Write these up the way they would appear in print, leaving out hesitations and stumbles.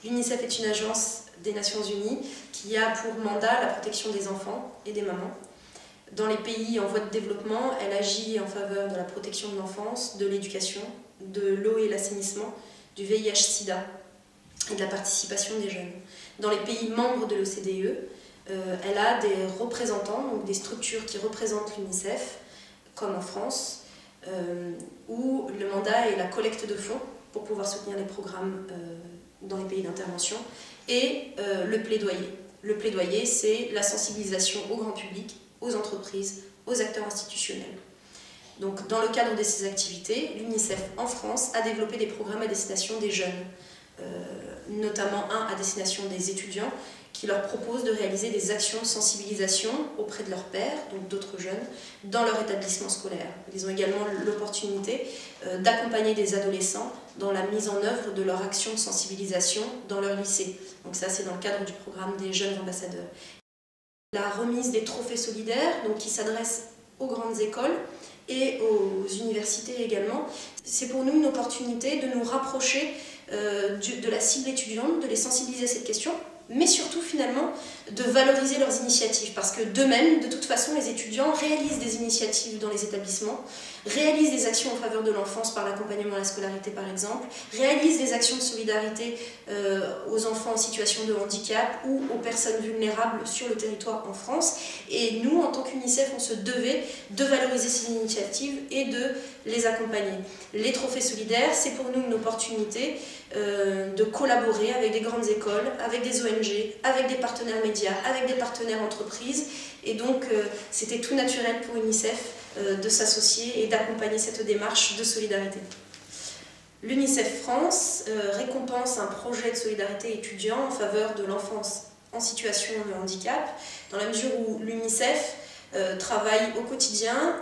L'UNICEF est une agence des Nations Unies qui a pour mandat la protection des enfants et des mamans. Dans les pays en voie de développement, elle agit en faveur de la protection de l'enfance, de l'éducation, de l'eau et l'assainissement, du VIH-Sida et de la participation des jeunes. Dans les pays membres de l'OCDE, elle a des représentants, donc des structures qui représentent l'UNICEF, comme en France, où le mandat est la collecte de fonds pour pouvoir soutenir les programmes dans les pays d'intervention, et le plaidoyer. Le plaidoyer, c'est la sensibilisation au grand public, aux entreprises, aux acteurs institutionnels. Donc, dans le cadre de ces activités, l'UNICEF en France a développé des programmes à destination des jeunes, notamment un à destination des étudiants, qui leur propose de réaliser des actions de sensibilisation auprès de leurs pairs, donc d'autres jeunes, dans leur établissement scolaire. Ils ont également l'opportunité d'accompagner des adolescents dans la mise en œuvre de leur action de sensibilisation dans leur lycée. Donc ça, c'est dans le cadre du programme des jeunes ambassadeurs. La remise des trophées solidaires, donc qui s'adresse aux grandes écoles et aux universités également, c'est pour nous une opportunité de nous rapprocher de la cible étudiante, de les sensibiliser à cette question, mais surtout finalement de valoriser leurs initiatives, parce que d'eux-mêmes, de toute façon, les étudiants réalisent des initiatives dans les établissements, réalisent des actions en faveur de l'enfance par l'accompagnement à la scolarité par exemple, réalisent des actions de solidarité aux enfants en situation de handicap ou aux personnes vulnérables sur le territoire en France, et nous, en tant qu'UNICEF, on se devait de valoriser ces initiatives et de les accompagner. Les trophées solidaires, c'est pour nous une opportunité de collaborer avec des grandes écoles, avec des ONG, avec des partenaires médias, avec des partenaires entreprises, et donc c'était tout naturel pour UNICEF de s'associer et d'accompagner cette démarche de solidarité. L'UNICEF France récompense un projet de solidarité étudiant en faveur de l'enfance en situation de handicap, dans la mesure où l'UNICEF travaille au quotidien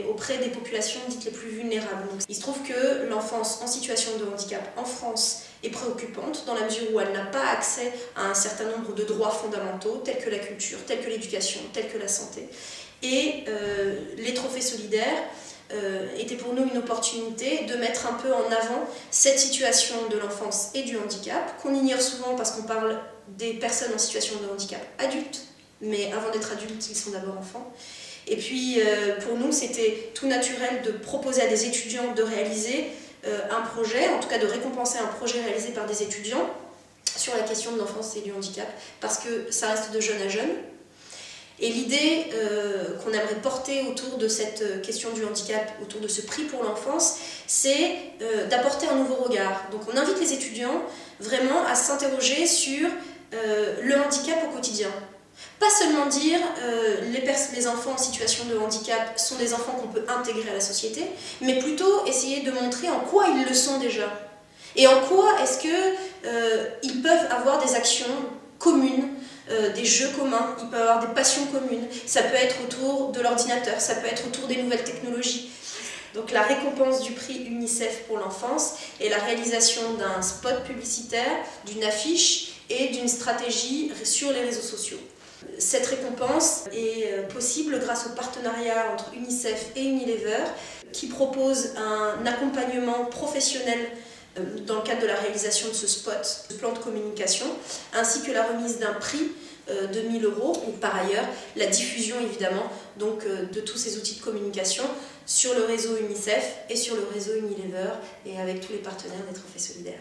auprès des populations dites les plus vulnérables. Donc, il se trouve que l'enfance en situation de handicap en France est préoccupante dans la mesure où elle n'a pas accès à un certain nombre de droits fondamentaux tels que la culture, tels que l'éducation, tels que la santé. Et les trophées solidaires était pour nous une opportunité de mettre un peu en avant cette situation de l'enfance et du handicap, qu'on ignore souvent parce qu'on parle des personnes en situation de handicap adultes, mais avant d'être adultes, ils sont d'abord enfants. Et puis, pour nous, c'était tout naturel de proposer à des étudiants de réaliser un projet, en tout cas de récompenser un projet réalisé par des étudiants sur la question de l'enfance et du handicap, parce que ça reste de jeune à jeune. Et l'idée qu'on aimerait porter autour de cette question du handicap, autour de ce prix pour l'enfance, c'est d'apporter un nouveau regard. Donc on invite les étudiants vraiment à s'interroger sur le handicap au quotidien. Pas seulement dire les enfants en situation de handicap sont des enfants qu'on peut intégrer à la société, mais plutôt essayer de montrer en quoi ils le sont déjà. Et en quoi est-ce qu'ils peuvent avoir des actions communes, des jeux communs, ils peuvent avoir des passions communes. Ça peut être autour de l'ordinateur, ça peut être autour des nouvelles technologies. Donc la récompense du prix UNICEF pour l'enfance est la réalisation d'un spot publicitaire, d'une affiche et d'une stratégie sur les réseaux sociaux. Cette récompense est possible grâce au partenariat entre UNICEF et Unilever qui propose un accompagnement professionnel dans le cadre de la réalisation de ce spot, ce plan de communication, ainsi que la remise d'un prix de 1 000 €, et par ailleurs la diffusion évidemment donc, de tous ces outils de communication sur le réseau UNICEF et sur le réseau Unilever et avec tous les partenaires des Trophées Solidaires.